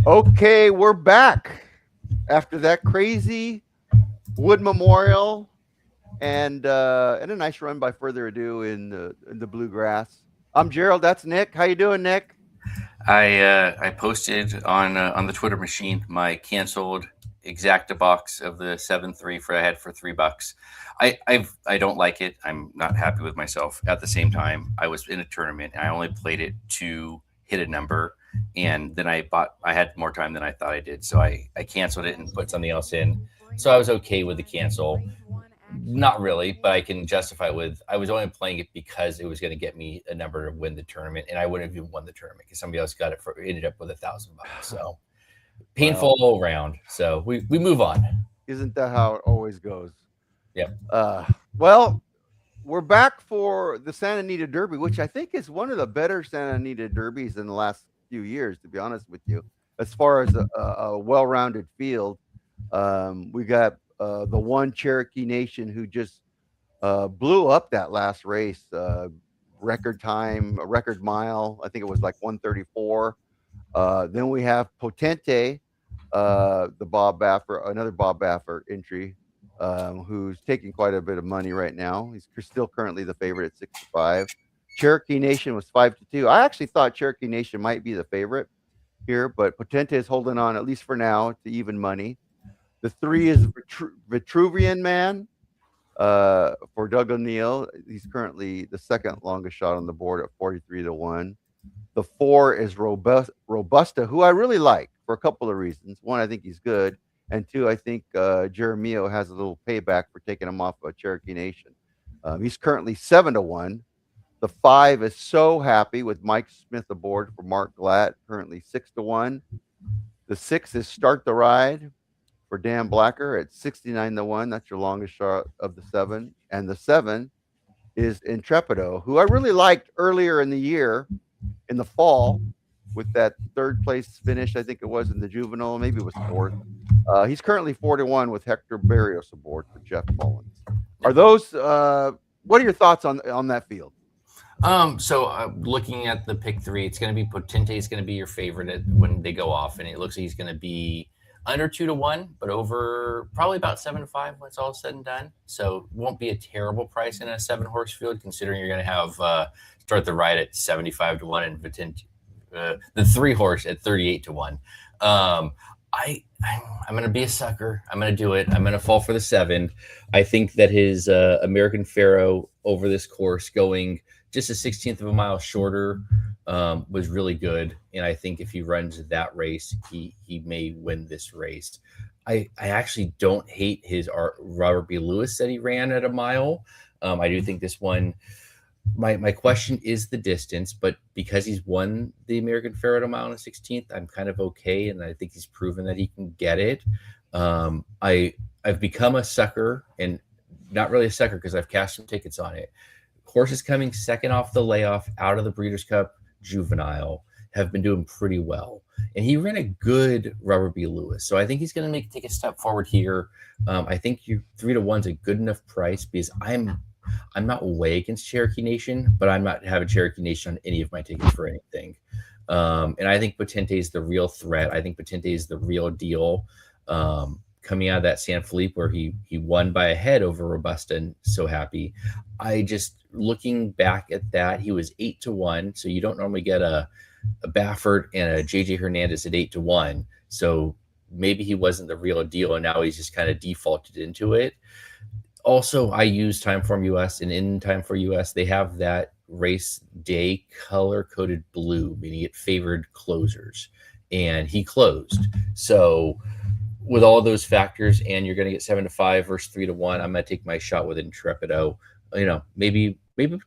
Okay, we're back after that crazy Wood Memorial and a nice run by Further Ado in the bluegrass. I'm Gerald. That's Nick. How you doing, Nick? I posted on the Twitter machine my canceled exacta box of the 7-3 for I had for $3. I don't like it. I'm not happy with myself. At the same time, I was in a tournament and I only played it to hit a number, and then I had more time than I thought I did, so I canceled it and put something else in. So I was okay with the cancel. Not really, but I can justify with I was only playing it because it was going to get me a number to win the tournament, and I wouldn't have even won the tournament because somebody else got it for ended up with $1,000. So Well, painful all around. So we move on. isn't that how it always goes? Yep. Uh, well, we're back for the Santa Anita Derby, which I think is one of the better Santa Anita Derbies in the last few years, to be honest with you, as far as a well-rounded field. We got the one Cherokee Nation who just blew up that last race. Record time, a record mile. I think it was like 134. Then we have Potente, the Bob Baffert, another Bob Baffert entry, who's taking quite a bit of money right now. He's still currently the favorite at 65. Cherokee Nation was 5-2. I actually thought Cherokee Nation might be the favorite here, but Potente is holding on, at least for now, to even money. The three is Vitruvian Man for Doug O'Neill. He's currently the second longest shot on the board at 43-1. The four is Robusta, who I really like for a couple of reasons. One, I think he's good, and two, I think Jeremio has a little payback for taking him off of Cherokee Nation. He's currently 7-1. The five is So Happy with Mike Smith aboard for Mark Glatt, currently 6-1. The six is Start the Ride for Dan Blacker at 69-1. That's your longest shot of the seven. And the seven is Intrepido, who I really liked earlier in the year, in the fall, with that third place finish. I think it was in the juvenile, maybe it was fourth. He's currently 4-1 with Hector Barrios aboard for Jeff Mullins. Are those? What are your thoughts on that field? So looking at the pick three, it's going to be Potente is going to be your favorite when they go off, and it looks like he's going to be under 2-1, but over probably about 7-5 when it's all said and done. So it won't be a terrible price in a 7-horse field, considering you're going to have Start the Ride at 75-1 and Potente, the 3-horse at 38-1. I'm going to be a sucker. I'm going to do it. I'm going to fall for the 7. I think that his American Pharaoh over this course going just a 16th of a mile shorter was really good. And I think if he runs that race, he may win this race. I actually don't hate his Robert B. Lewis that he ran at a mile. I do think this one, my question is the distance, but because he's won the American Pharaoh at a mile and a 16th, I'm kind of okay. And I think he's proven that he can get it. I've become a sucker, and not really a sucker because I've cashed some tickets on it. Horses coming second off the layoff out of the Breeders' Cup Juvenile have been doing pretty well, and he ran a good Robert B. Lewis, so I think he's going to take a step forward here. I think you 3-1's a good enough price because I'm not way against Cherokee Nation, but I'm not having Cherokee Nation on any of my tickets for anything. And I think Potente is the real threat. I think Potente is the real deal. Coming out of that San Felipe where he won by a head over Robusta and So Happy. I just looking back at that, he was 8-1. So you don't normally get a Baffert and a JJ Hernandez at 8-1. So maybe he wasn't the real deal, and now he's just kind of defaulted into it. Also, I use Timeform US, and in Timeform US, they have that race day color coded blue, meaning it favored closers, and he closed. So with all those factors, and you're going to get 7-5 versus 3-1, I'm going to take my shot with Intrepido. Maybe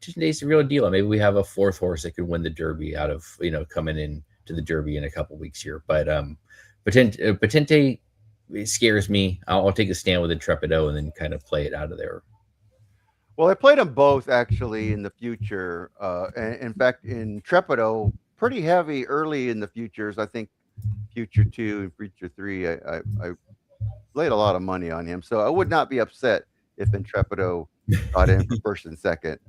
today's the real deal. Maybe we have a fourth horse that could win the Derby out of coming in to the Derby in a couple weeks here. But Potente scares me. I'll take a stand with Intrepido and then kind of play it out of there. Well, I played them both actually in the future. In fact, in Trepido, pretty heavy early in the futures. I think Future 2 and Future 3, I laid a lot of money on him. So I would not be upset if Intrepido got in for first and second.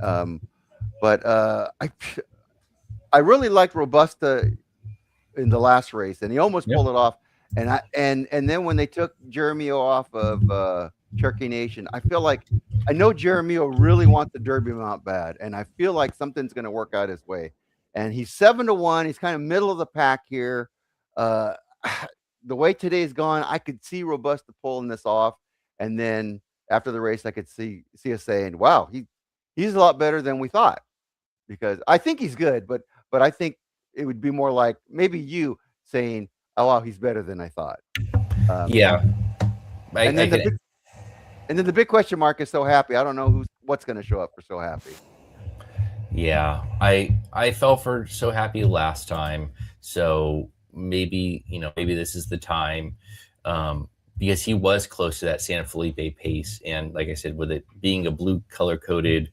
But I really liked Robusta in the last race, and he almost Yep. pulled it off. And then when they took Jeremio off of Cherokee Nation, I feel like I know Jeremio really wants the Derby mount bad, and I feel like something's going to work out his way. And he's 7-1. He's kind of middle of the pack here. Uh, the way today's gone, I could see Robusta pulling this off, and then after the race, I could see us saying, "Wow, he's a lot better than we thought." Because I think he's good, but I think it would be more like maybe you saying, "Oh wow, he's better than I thought." Um, Yeah. and I then the can. big, and then the big question mark is So Happy. I don't know what's going to show up for So Happy. Yeah, I fell for So Happy last time, so maybe maybe this is the time, because he was close to that San Felipe pace, and like I said, with it being a blue color coded,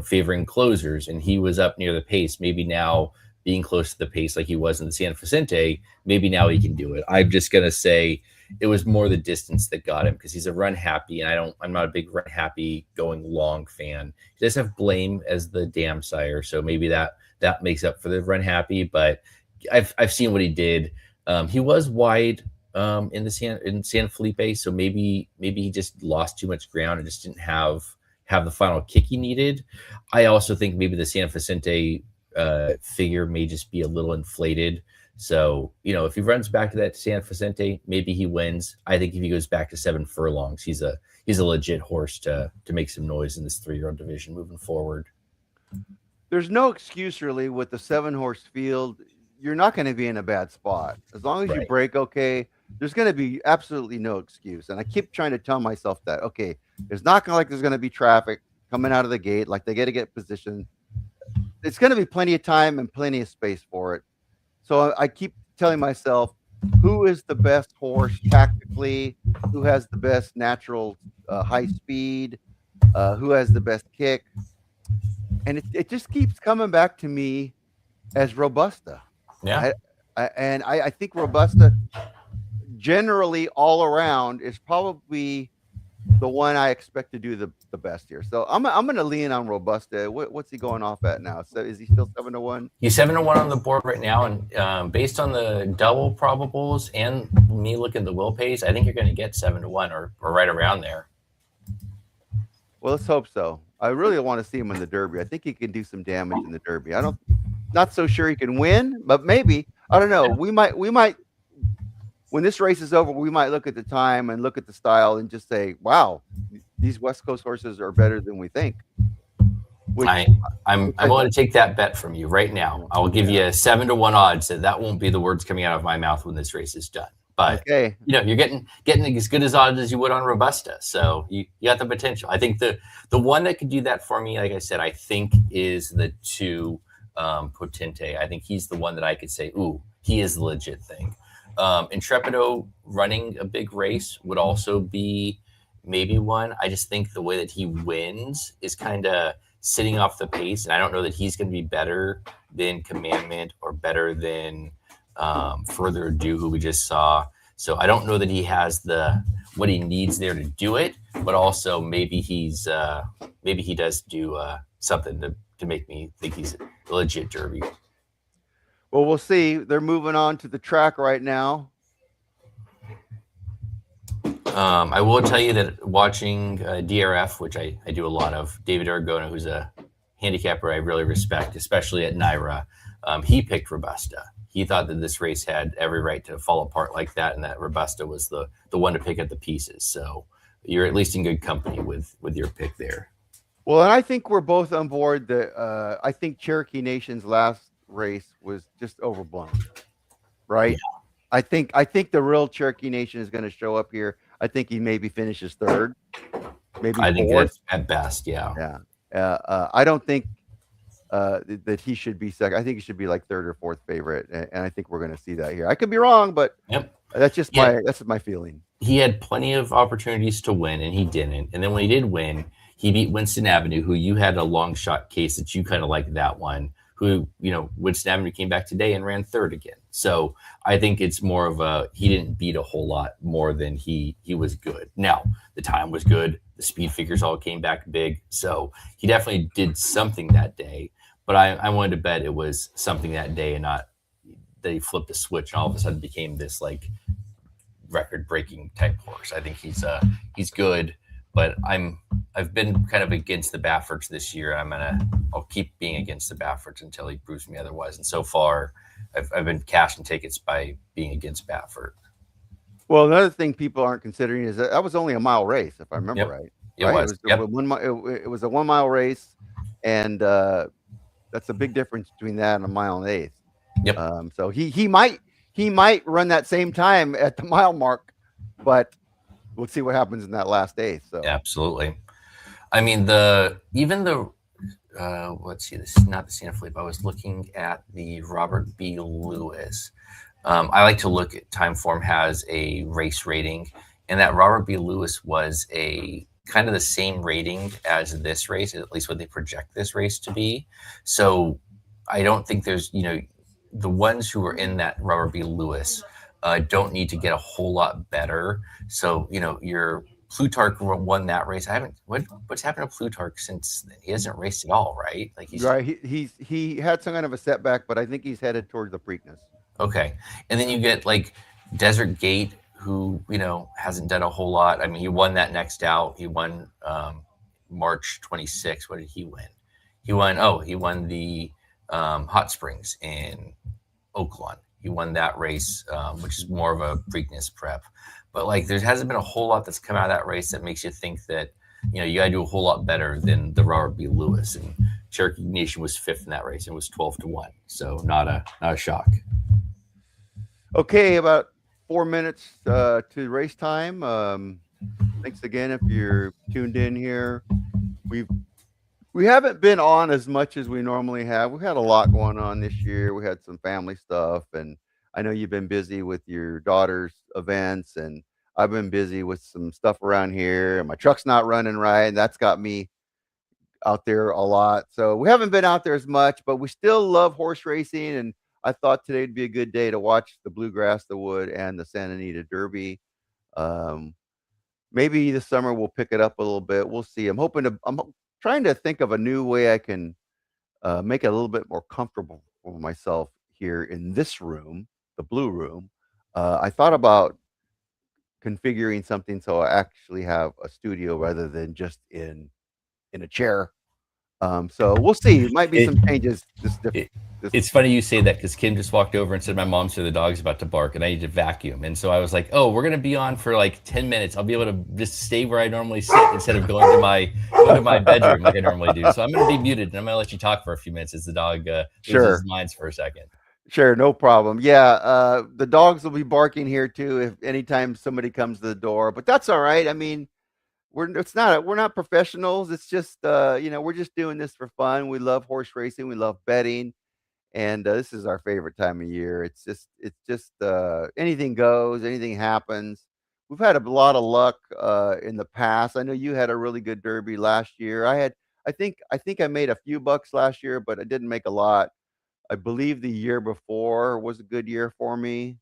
favoring closers, and he was up near the pace. Maybe now being close to the pace like he was in the San Vicente, maybe now he can do it. I'm just gonna say it was more the distance that got him because he's a run happy, and I'm not a big run happy going long fan. He does have Blame as the dam sire, so maybe that makes up for the run happy. But I've seen what he did. He was wide in San Felipe, so maybe he just lost too much ground and just didn't have the final kick he needed. I also think maybe the San Vicente figure may just be a little inflated. So, if he runs back to that San Vicente, maybe he wins. I think if he goes back to 7 furlongs, he's a legit horse to make some noise in this 3-year-old division moving forward. There's no excuse really with the 7-horse field. You're not going to be in a bad spot as long as you Right. break okay. There's going to be absolutely no excuse, and I keep trying to tell myself that there's not going to like there's going to be traffic coming out of the gate, like they got to get positioned. It's going to be plenty of time and plenty of space for it. So I keep telling myself, who is the best horse tactically? Who has the best natural high speed? Who has the best kick? And it just keeps coming back to me as Robusta. Yeah. I think Robusta generally all around is probably the one I expect to do the best here. So I'm going to lean on Robusta. What's he going off at now? So is he still 7-1? He's 7-1 on the board right now, and based on the double probables and me looking at the will pays, I think you're going to get 7-1 or right around there. Well, let's hope so. I really want to see him in the Derby. I think he can do some damage in the Derby. Not so sure he can win, but maybe. I don't know. We might when this race is over, we might look at the time and look at the style and just say, "Wow, these West Coast horses are better than we think." I'm willing to take that bet from you right now. I will give you a 7-1 odds that won't be the words coming out of my mouth when this race is done. But you're getting as good as odds as you would on Robusta, so you got the potential. I think the one that could do that for me, like I said, I think is the 2 Potente. I think he's the one that I could say, ooh, he is the legit thing. Intrepido running a big race would also be maybe one. I just think the way that he wins is kind of sitting off the pace, and I don't know that he's going to be better than Commandment or better than Further Ado, who we just saw. So I don't know that he has what he needs there to do it, but also maybe he does do something to make me think he's a legit Derby. Well, we'll see. They're moving on to the track right now. I will tell you that watching DRF, which I do a lot of, David Argona, who's a handicapper I really respect, especially at Naira, he picked Robusta. He thought that this race had every right to fall apart like that, and that Robusta was the one to pick up the pieces. So you're at least in good company with your pick there. Well, and I think we're both on board that I think Cherokee Nation's last race was just overblown, right? Yeah. I think the real Cherokee Nation is going to show up here. I think he maybe finishes third, maybe I think fourth at best. Yeah. I don't think that he should be second. I think he should be like third or fourth favorite, and I think we're going to see that here. I could be wrong, but that's just my feeling. He had plenty of opportunities to win, and he didn't. And then when he did win, he beat Winston Avenue, who you had a long shot case that you kind of liked that one. Who, Winston Avenue came back today and ran third again. So I think it's more of he didn't beat a whole lot more than he was good. Now, the time was good. The speed figures all came back big. So he definitely did something that day. But I wanted to bet it was something that day and not that he flipped a switch and all of a sudden became this like record breaking type horse. I think he's good, but I've been kind of against the Bafferts this year. I'll keep being against the Bafferts until he proves me otherwise. And so far, I've been cashing tickets by being against Baffert. Well, another thing people aren't considering is that was only a mile race, if I remember Yep, right. it Right? It was. was a Yep, 1 mile. It was a 1 mile race, and that's a big difference between that and a mile and an eighth. yep. So he might run that same time at the mile mark, but we'll see what happens in that last eighth. So Absolutely. I mean, the even the let's see, this is not the Santa Felipe. I was looking at the Robert B. Lewis. I like to look at Timeform has a race rating, and that Robert B. Lewis was a kind of the same rating as this race, at least what they project this race to be. So I don't think there's, the ones who are in that Robert B. Lewis don't need to get a whole lot better. So, your Plutarch won that race. I haven't. What's happened to Plutarch since then? He hasn't raced at all, right? Like he's right, he had some kind of a setback, but I think he's headed towards the Preakness. okay. And then you get like Desert Gate, who hasn't done a whole lot. I mean, he won that next out. He won March 26th. What did he win? He won. Oh, he won the Hot Springs in Oaklawn. He won that race, which is more of a Preakness prep. But like, there hasn't been a whole lot that's come out of that race that makes you think that you got to do a whole lot better than the Robert B. Lewis. And Cherokee Nation was fifth in that race and was 12-1. So not a shock. Okay, about 4 minutes to race time. Thanks again if you're tuned in here. We haven't been on as much as we normally have. We've had a lot going on this year. We had some family stuff, and I know you've been busy with your daughter's events, and I've been busy with some stuff around here. And my truck's not running right, and that's got me out there a lot. So we haven't been out there as much, but we still love horse racing. And I thought today would be a good day to watch the Bluegrass, the Wood, and the Santa Anita Derby. Um, Maybe this summer we'll pick it up a little bit. We'll see. I'm trying to think of a new way I can make it a little bit more comfortable for myself here in this room, the blue room. I thought about configuring something so I actually have a studio rather than just in a chair. So we'll see. It might be It, some changes. it This it's funny you say that because Kim just walked over and said my mom's here, the dog's about to bark and I need to vacuum. And so I was like, oh, we're gonna be on for like 10 minutes. I'll be able to just stay where I normally sit instead of going to my bedroom like I normally do. So I'm gonna be muted and I'm gonna let you talk for a few minutes as the dog loses his sure, minds for a second. sure, no problem. Yeah, the dogs will be barking here too if anytime somebody comes to the door, but that's all right. I mean, we're not professionals. It's just we're just doing this for fun. We love horse racing. We love betting, and this is our favorite time of year. It's just anything goes, anything happens. We've had a lot of luck in the past. I know you had a really good derby last year. I think I made a few bucks last year, but I didn't make a lot. I believe the year before was a good year for me.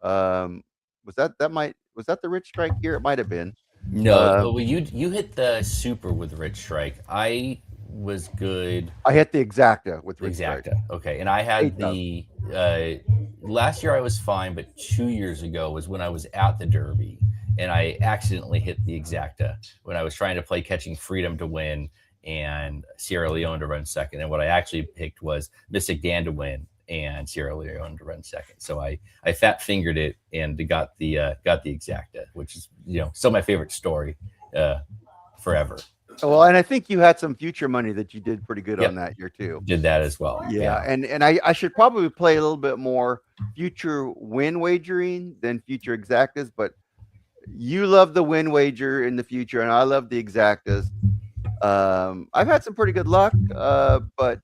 Um, was that the Rich Strike year? It might have been. No, Uh, well, you hit the super with Rich Strike. I was good. I hit the exacta with Rich Strike. Exacta. Okay. And I had 8,000. the last year I was fine, but 2 years ago was when I was at the Derby and I accidentally hit the exacta when I was trying to play Catching Freedom to win and Sierra Leone to run second. And what I actually picked was Mystic Dan to win and Sierra Leone to run second. So I fat fingered it and got the exacta, which is still my favorite story forever. Well, and I think you had some future money that you did pretty good on Yep, that year too. did that as well. Yeah, Yeah. and I should probably play a little bit more future win wagering than future exactas, but you love the win wager in the future, and I love the exactas. I've had some pretty good luck, but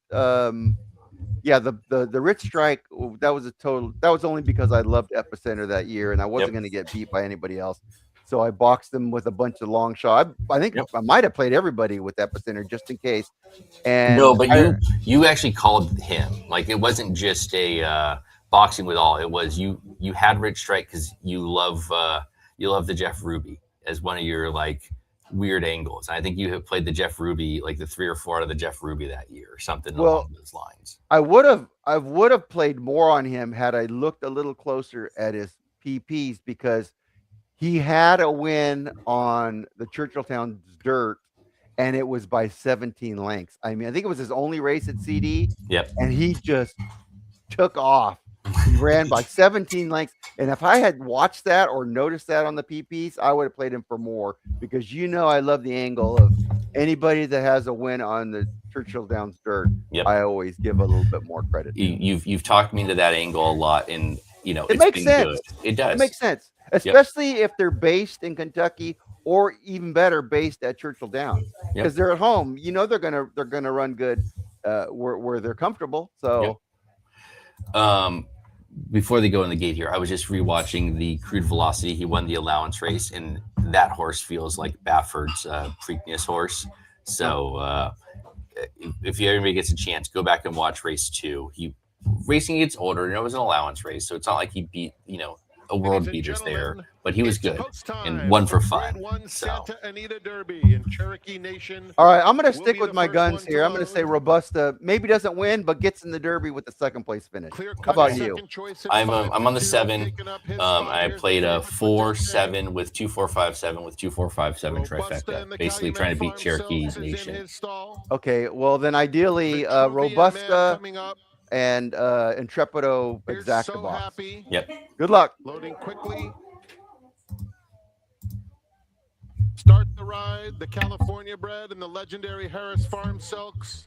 yeah, the Rich Strike that was a total. That was only because I loved Epicenter that year, and I wasn't Yep. going to get beat by anybody else. So I boxed them with a bunch of long shot. I think Yep. I might have played everybody with Epicenter just in case. No, And but you actually called him. Like it wasn't just a boxing with all. It was you had Rich Strike because you love the Jeff Ruby as one of your like weird angles. And I think you have played the Jeff Ruby like the 3 or 4 out of the Jeff Ruby that year or something well, along those lines. I I would have played more on him had I looked a little closer at his PPs because he had a win on the Churchilltown Dirt, and it was by 17 lengths. I mean, I think it was his only race at CD, Yep. and he just took off. He ran by 17 lengths. And if I had watched that or noticed that on the PPs, I would have played him for more because I love the angle of anybody that has a win on the Churchill Downs Dirt. Yep. I always give a little bit more credit. You've talked me into that angle a lot, and It it's makes been sense. good. It does. It makes sense, especially if they're based in Kentucky or even better, based at Churchill Downs because they're at home. They're gonna run good where they're comfortable. So. Yep. Before they go in the gate here, I was just rewatching the Crude Velocity. He won the allowance race, and that horse feels like Bafford's Preakness horse. So if anybody gets a chance, go back and watch race 2. He racing gets older, and it was an allowance race, so it's not like he beat a world beaters there, but he was good and won for fun. So. Anita Derby in Cherokee Nation. All right, I'm going to stick with my guns here. I'm going to say Robusta maybe doesn't win, but gets in the Derby with the second place finish. How about you? I'm on the 7. I played a 4-7 with 2-4-5-7 with 2-4-5-7 trifecta, basically trying to beat Cherokee Nation. Okay, well then ideally Robusta and Intrepido exacta box. Yep. Good luck. Loading quickly. Start the ride, the California bred and the legendary Harris Farm Silks.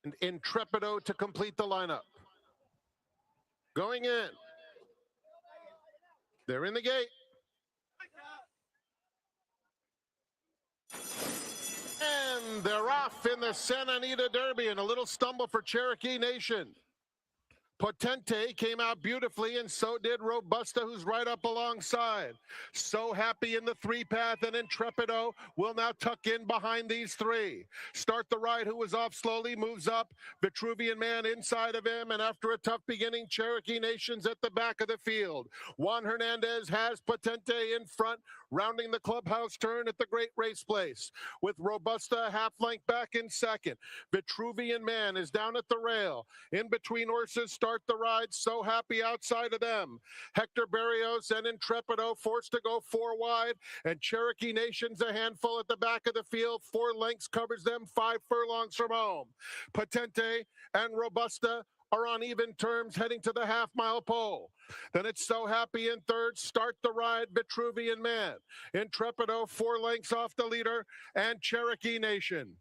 And Intrepido to complete the lineup. Going in. They're in the gate. And they're off in the Santa Anita Derby, and a little stumble for Cherokee Nation. Potente came out beautifully, and so did Robusta, who's right up alongside. So happy in the 3-path, and Intrepido will now tuck in behind these 3. Start the Ride, who was off slowly, moves up. Vitruvian Man inside of him, and after a tough beginning, Cherokee Nation's at the back of the field. Juan Hernandez has Potente in front, rounding the clubhouse turn at the Great Race Place, with Robusta half length back in second. Vitruvian Man is down at the rail. In between horses, Start the Ride, So Happy outside of them. Hector Barrios and Intrepido forced to go 4 wide, and Cherokee Nation's a handful at the back of the field. 4 lengths covers them, 5 furlongs from home. Potente and Robusta are on even terms heading to the half-mile pole. Then it's So Happy in third. Start the Ride, Vitruvian Man. Intrepido 4 lengths off the leader, and Cherokee Nation.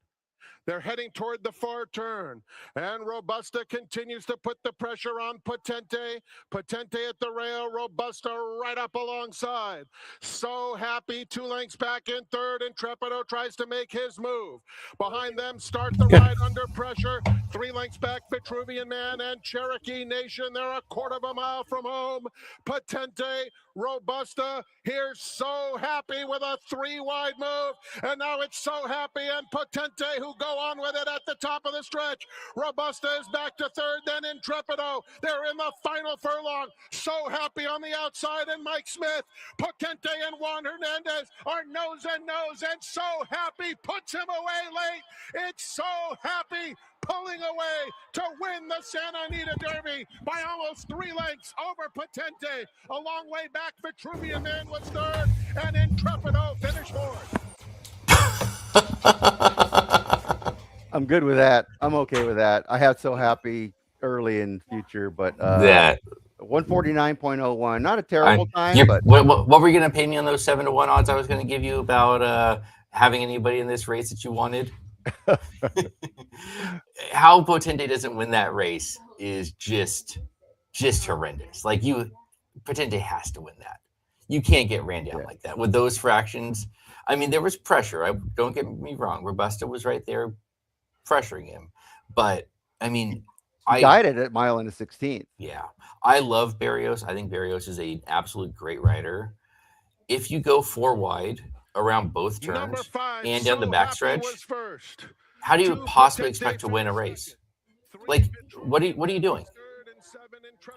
They're heading toward the far turn, and Robusta continues to put the pressure on Potente. Potente at the rail, Robusta right up alongside. So Happy 2 lengths back in third, and Intrepido tries to make his move. Behind them, Start the Ride under pressure. 3 lengths back, Vitruvian Man and Cherokee Nation. They're a quarter of a mile from home. Potente, Robusta, here's So Happy with a 3-wide move, and now it's So Happy and Potente who go on with it at the top of the stretch. Robusta is back to third, then Intrepido. They're in the final furlong. So Happy on the outside, and Mike Smith. Potente and Juan Hernandez are nose and nose, and So Happy puts him away late. It's So Happy pulling away to win the Santa Anita Derby by almost 3 lengths over Potente. A long way back, Vitruvian Man was third, and Intrepido finished fourth. I'm good with that. I'm okay with that. I have So Happy early in future, but that 149.01, not a terrible time. But what were you going to pay me on those 7-1 odds I was going to give you about having anybody in this race that you wanted? How Potente doesn't win that race is just horrendous. Like Potente has to win that. You can't get ran down like that with those fractions. I mean, there was pressure. Don't get me wrong. Robusta was right there pressuring him, but I mean, he guided at mile and a 16th. Yeah, I love Barrios. I think Barrios is an absolute great rider. If you go 4 wide around both turns and down the backstretch, how do you possibly expect to win a race? Like, what are you doing?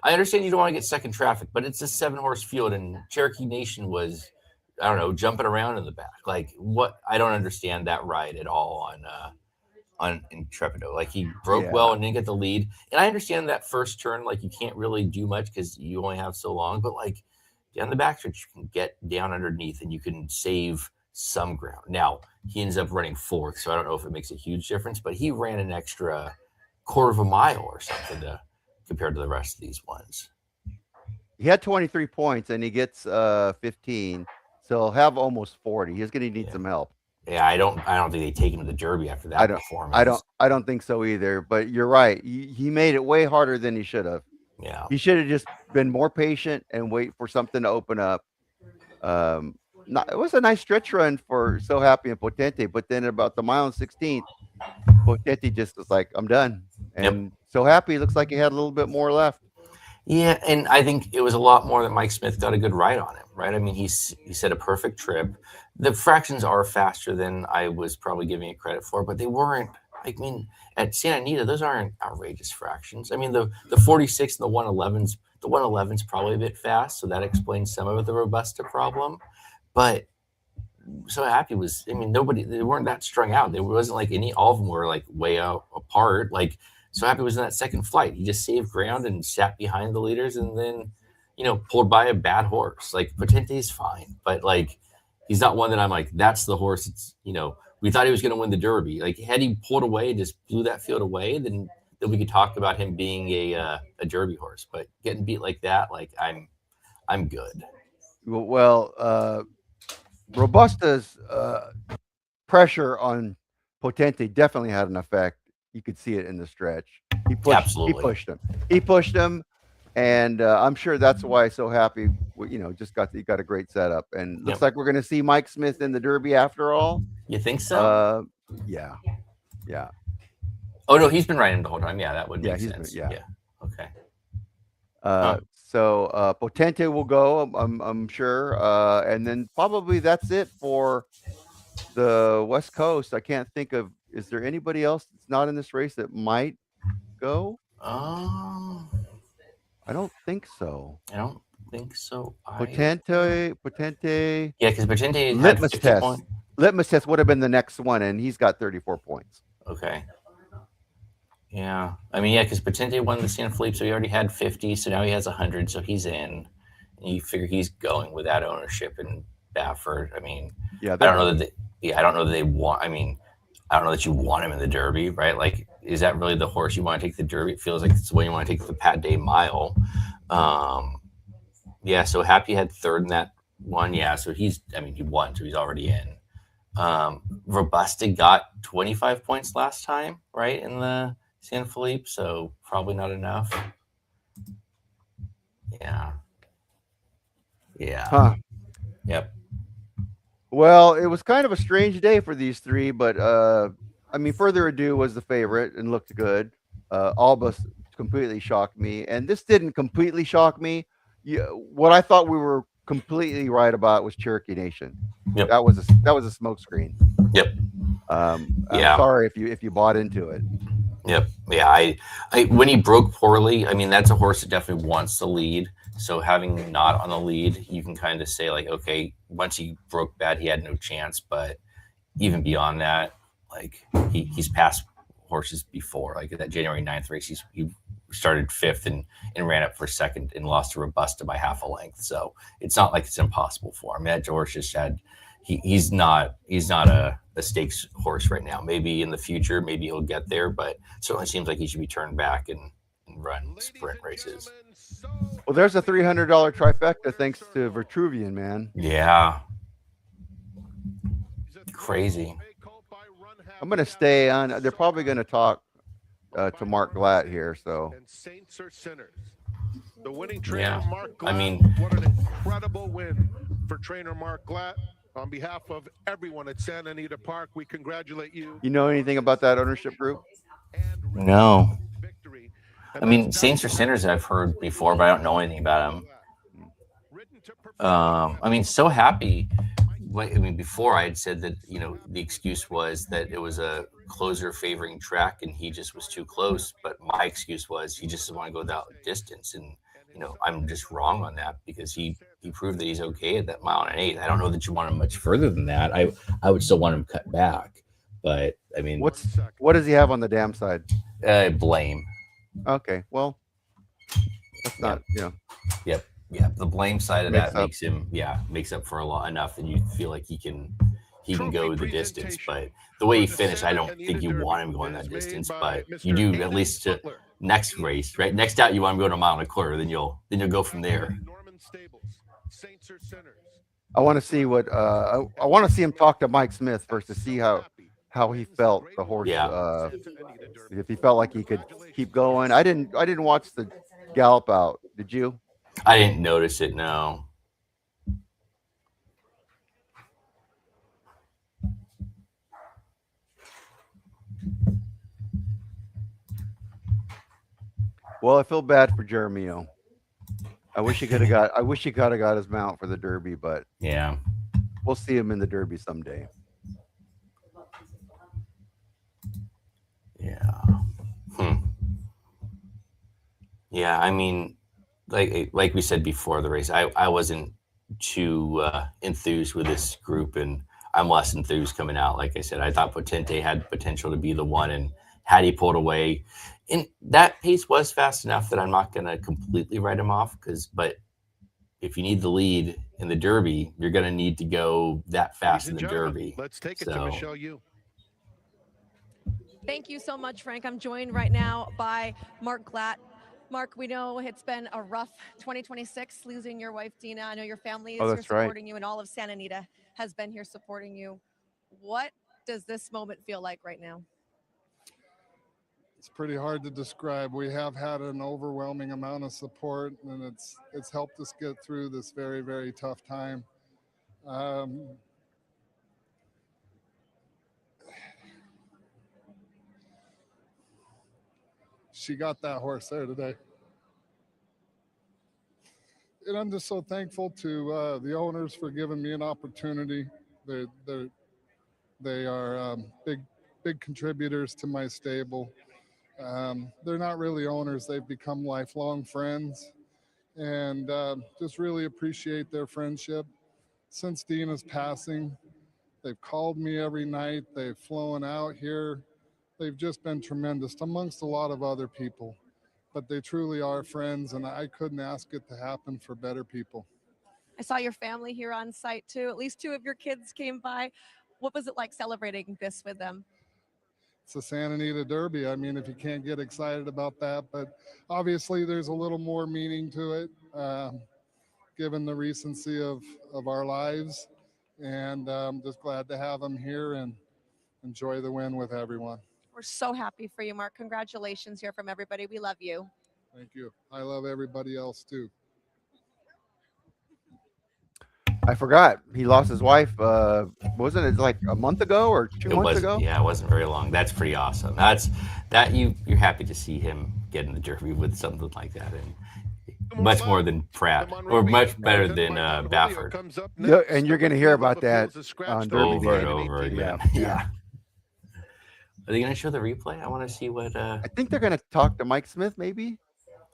I understand you don't want to get second traffic, but it's a 7-horse field, and Cherokee Nation was, I don't know, jumping around in the back. Like, what? I don't understand that ride at all on Intrepido. Like he broke Yeah. well and didn't get the lead. And I understand that first turn, like you can't really do much because you only have so long. But like down the backstretch, you can get down underneath and you can save some ground. Now he ends up running fourth, so I don't know if it makes a huge difference. But he ran an extra quarter of a mile or something compared to the rest of these ones. He had 23 points and he gets 15. So he'll have almost 40. He's going to need Yeah. some help. Yeah, I don't think they take him to the Derby after that performance. I don't think so either, but you're right. He made it way harder than he should have. Yeah. He should have just been more patient and wait for something to open up. It was a nice stretch run for So Happy and Potente, but then about the mile and 16th, Potente just was like, I'm done. And So Happy looks like he had a little bit more left. Yeah, and I think it was a lot more that Mike Smith got a good ride on him, right? I mean, he set a perfect trip. The fractions are faster than I was probably giving it credit for, but they weren't. I mean, at Santa Anita, those aren't outrageous fractions. I mean, the 46 and the 111's probably a bit fast, so that explains some of the Robusta problem. But So Happy was, I mean, they weren't that strung out. There wasn't like all of them were like way out apart. Like So Happy was in that second flight. He just saved ground and sat behind the leaders and then, pulled by a bad horse. Like Potente's fine, but like, he's not one that I'm like, that's the horse. It's, we thought he was going to win the Derby. Like had he pulled away, just blew that field away, then we could talk about him being a Derby horse, but getting beat like that, like I'm good. Well, Robusta's pressure on Potente definitely had an effect. You could see it in the stretch. He pushed him, and I'm sure that's why So Happy, just got a great setup, and looks like we're going to see Mike Smith in the Derby after all. You think so? Yeah. Oh no, he's been riding the whole time. Yeah, that would make sense. Yeah. Okay. So Potente will go, I'm sure, and then probably that's it for the West Coast. I can't think of. Is there anybody else that's not in this race that might go? I don't think so. I don't think so. Potente. Yeah, because Potente had litmus test. Points. Litmus test would have been the next one, and he's got 34 points. Okay. Yeah, I mean, because Potente won the San Felipe, so he already had 50, so now he has 100, so he's in. And you figure he's going with that ownership in Baffert. I mean, I don't know that they want. I mean, I don't know that you want him in the Derby, right? Like, is that really the horse you want to take the Derby? It feels like it's the way you want to take the Pat Day Mile. Yeah, so Happy had third in that one. Yeah, so he won, so he's already in. Robusta got 25 points last time, right, in the San Felipe, so probably not enough. Yeah. Huh. Yep. Well, it was kind of a strange day for these three, but Further Ado was the favorite and looked good. Albus completely shocked me, and this didn't completely shock me. What I thought we were completely right about was Cherokee Nation. Yep. That was a smokescreen. Yep. I'm sorry if you bought into it. Yep. Yeah. I when he broke poorly, I mean, that's a horse that definitely wants to lead. So having not on the lead, you can kind of say like, okay, once he broke bad, he had no chance. But even beyond that, like he's passed horses before. Like at that January 9th race, he started fifth and ran up for second and lost to Robusta by half a length. So it's not like it's impossible for him. That horse just had. He's not a stakes horse right now. Maybe in the future, maybe he'll get there, but it certainly seems like he should be turned back and run sprint races. Well, there's a $300 trifecta thanks to Vitruvian, man. Yeah. Crazy. I'm going to stay on. They're probably going to talk to Mark Glatt here, so. And Saints are sinners. The winning trainer, Mark Glatt. I mean, what an incredible win for trainer Mark Glatt. On behalf of everyone at Santa Anita Park, we congratulate you. You know anything about that ownership group? No. I mean, Saints are sinners I've heard before, but I don't know anything about them. I mean, So Happy. Before I had said that, the excuse was that it was a closer favoring track and he just was too close. But my excuse was he just doesn't want to go that distance. And, I'm just wrong on that because he proved that he's okay at that mile and 8. I don't know that you want him much further than that. I would still want him cut back. But I mean, What does he have on the dam side? blame. Okay, well, that's not Yep. Yeah. The blame side of Makes that up. makes up for a lot enough that you feel like he can Trophy go the distance. presentation But the way he for the finished, I Santa don't Anita think you want him Derby going that is made distance. by But you Mr. do at Amos least to Butler. next race, right? Next out, you want him going a mile and a quarter. Then you'll go from there. Norman Stables, Saints or Sinners. I want to see what I want to see him talk to Mike Smith first to see how he felt the horse. Yeah. If he felt like he could keep going. I didn't watch the gallop out. Did you? I didn't notice it. No. Well, I feel bad for Jeremio. I wish he could have got. I wish he could have got his mount for the Derby, but Yeah. we'll see him in the Derby someday. Yeah. Yeah. I mean, like we said before the race, I wasn't too enthused with this group, and I'm less enthused coming out. Like I said, I thought Potente had potential to be the one, and had he pulled away, and that pace was fast enough that I'm not going to completely write him off. But if you need the lead in the Derby, you're going to need to go that fast in the Derby. Let's take it to Michelle Yu. Thank you so much, Frank. I'm joined right now by Mark Glatt. Mark, we know it's been a rough 2026 losing your wife, Dina. I know your family is here supporting you, and all of Santa Anita has been here supporting you. What does this moment feel like right now? It's pretty hard to describe. We have had an overwhelming amount of support, and it's helped us get through this very, very tough time. She got that horse there today. And I'm just so thankful to the owners for giving me an opportunity. They are big contributors to my stable. They're not really owners. They've become lifelong friends, and just really appreciate their friendship. Since Dina's passing, they've called me every night. They've flown out here. They've just been tremendous amongst a lot of other people, but they truly are friends, and I couldn't ask it to happen for better people. I saw your family here on site too. At least 2 of your kids came by. What was it like celebrating this with them? It's the Santa Anita Derby. I mean, if you can't get excited about that, but obviously there's a little more meaning to it, given the recency of our lives, and just glad to have them here and enjoy the win with everyone. We're so happy for you, Mark. Congratulations here from everybody. We love you. Thank you. I love everybody else too. I forgot he lost his wife. Wasn't it like a month ago or 2 months ago? Yeah, it wasn't very long. That's pretty awesome. You're happy to see him get in the Derby with something like that, and much more than Pratt, or much better than Baffert. Yeah, and you're going to hear about that on Derby over Day. and over again. Yeah. Are they going to show the replay? I want to see what. I think they're going to talk to Mike Smith, maybe.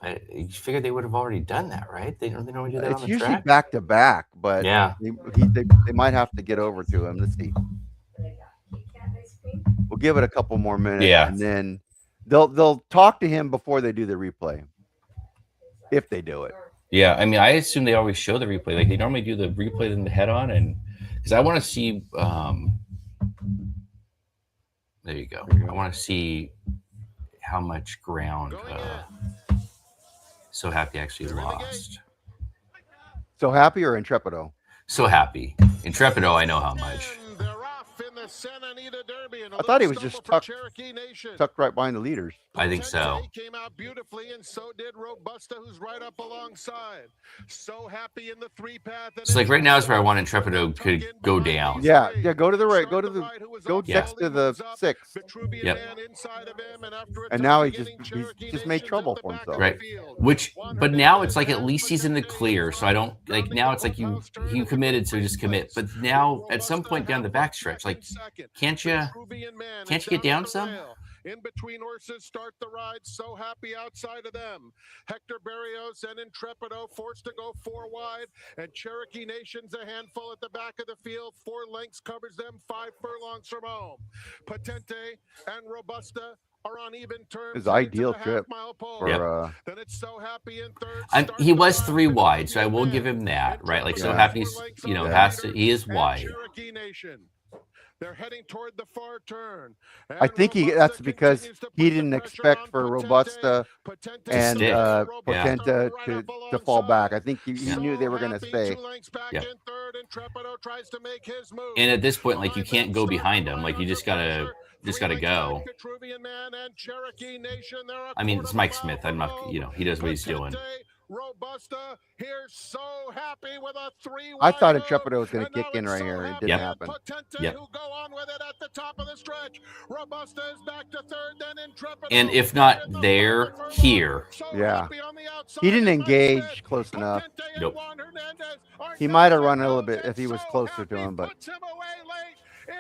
I figured they would have already done that, right? They normally do that It's on the usually track. back to back, but Yeah. they might have to get over to him. Let's see. We'll give it a couple more minutes, and then they'll talk to him before they do the replay, if they do it. Yeah, I mean, I assume they always show the replay. Like they normally do the replay then the head on, and because I want to see. There you go. I want to see how much ground. So Happy actually lost. So Happy or Intrepido? So Happy. Intrepido, I know how much. I thought he was just tucked right behind the leaders. I think so. Came out beautifully, and so did Robusta, who's right up alongside. So Happy in the 3-path. It's like right now is where I want Intrepido could go down. Yeah, go to the right. Go next to the 6. Yep. And now he's just made trouble for himself. Right. But now it's like at least he's in the clear. So I don't like now. It's like you committed, so just commit. But now at some point down the backstretch, like can't you get down some? In between horses start the ride. So Happy outside of them. Hector Barrios and Intrepido forced to go 4 wide. And Cherokee Nation's a handful at the back of the field. 4 lengths covers them 5 furlongs from home. Potente and Robusta are on even terms. His ideal trip for Then it's So Happy in third. He was 3 wide, so I will give him that, right? Like, So Happy's, has to, he is wide. Cherokee Nation. They're heading toward the far turn. I think that's because he didn't expect for Robusta and Potenta to fall back. I think he knew they were going to stay. Yeah. And at this point, like, you can't go behind him. Like, you just gotta go. I mean, it's Mike Smith. I'm not, he knows what he's doing. Robusta here, So Happy with a 3 I thought Intrepido was going to kick in right here. It didn't happen. Who go on with it at the top of the stretch. Robusta is back to third, then Intrepido. And if not there, here. Yeah. He didn't engage close enough. Nope. He might have run a little bit if he was closer to him, but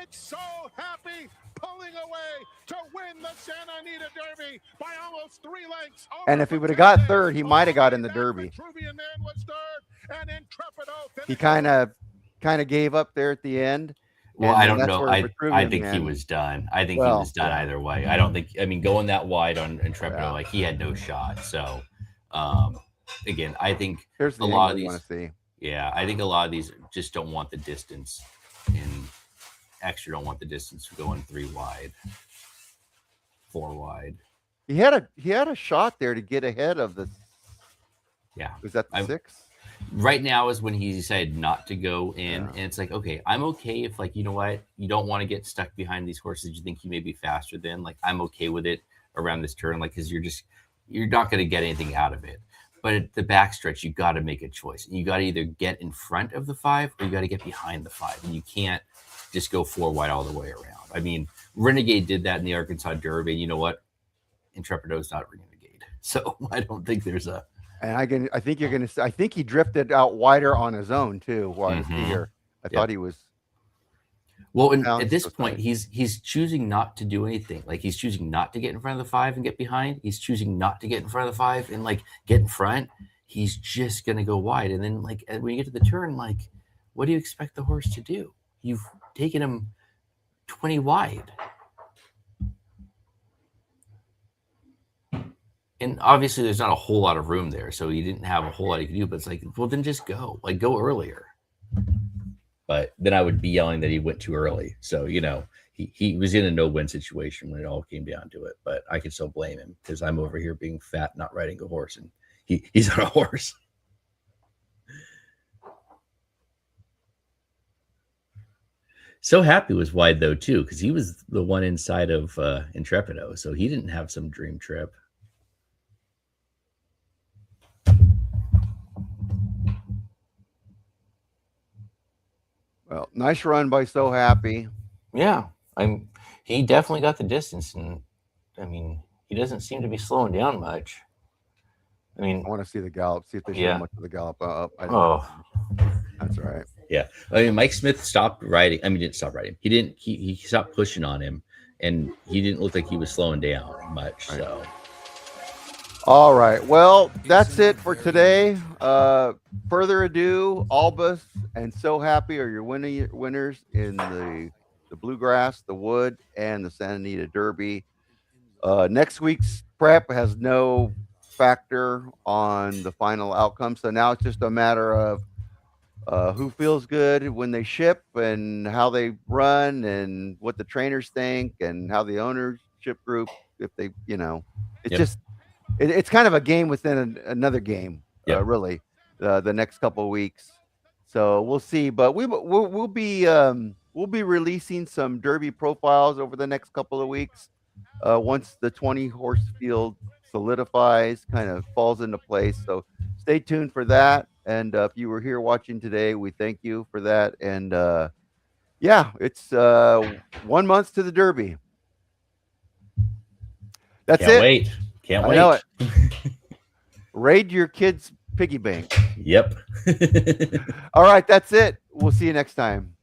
it's So Happy pulling away to win the Santa Anita Derby by almost 3 lengths. And if he would have got third, he might have got in the Derby. He kind of gave up there at the end. Well, I don't know. I think he was done. I think he was done either way. I don't think. I mean, going that wide on Intrepido, like, he had no shot. So, again, I think a lot of these. Yeah, I think a lot of these just don't want the distance, and extra don't want the distance going 3 wide, 4 wide. He had a shot there to get ahead of the. Yeah, was that the 6? Right now is when he decided not to go in, and it's like, okay, I'm okay if, like, you know what, you don't want to get stuck behind these horses you think you may be faster than. Like, I'm okay with it around this turn, like, because you're not going to get anything out of it. But at the backstretch, you got to make a choice. You got to either get in front of the 5 or you got to get behind the 5, and you can't just go 4 wide all the way around. I mean, Renegade did that in the Arkansas Derby. And you know what? Intrepido's not Renegade, so I don't think there's a. And I think you're gonna. I think he drifted out wider on his own too. While here, I thought he was. Well, and at this point, he's choosing not to do anything. Like, he's choosing not to get in front of the 5 and get behind. He's choosing not to get in front of the 5 and, like, get in front. He's just gonna go wide, and then, like, when you get to the turn, like, what do you expect the horse to do? You've taken him 20 wide. And obviously there's not a whole lot of room there, so he didn't have a whole lot he could do, but it's like, well, then just go. Like, go earlier. But then I would be yelling that he went too early. So, he was in a no-win situation when it all came down to it. But I can still blame him because I'm over here being fat, not riding a horse, and he's on a horse. So Happy was wide, though, too, because he was the one inside of Intrepido, so he didn't have some dream trip. Well, nice run by So Happy. Yeah, he definitely got the distance, and I mean, he doesn't seem to be slowing down much. I mean, I want to see the gallop. See if they show much of the gallop up. That's all right. Yeah, I mean, Mike Smith stopped riding. I mean, didn't stop riding. He didn't. He stopped pushing on him, and he didn't look like he was slowing down much. Right. So. All right. Well, that's it for today. Further ado, Albus and So Happy are your winners in the Bluegrass, the Wood, and the Santa Anita Derby. Next week's prep has no factor on the final outcome, so now it's just a matter of who feels good when they ship and how they run and what the trainers think and how the ownership group, if they, it's just. It's kind of a game within another game, really, the next couple of weeks. So we'll see, but we'll be releasing some Derby profiles over the next couple of weeks. Once the 20 horse field solidifies, kind of falls into place. So stay tuned for that. And if you were here watching today, we thank you for that. And it's 1 month to the Derby. That's Can't it. Wait. Can't wait. I know it. Raid your kids' piggy bank. Yep. All right, that's it. We'll see you next time.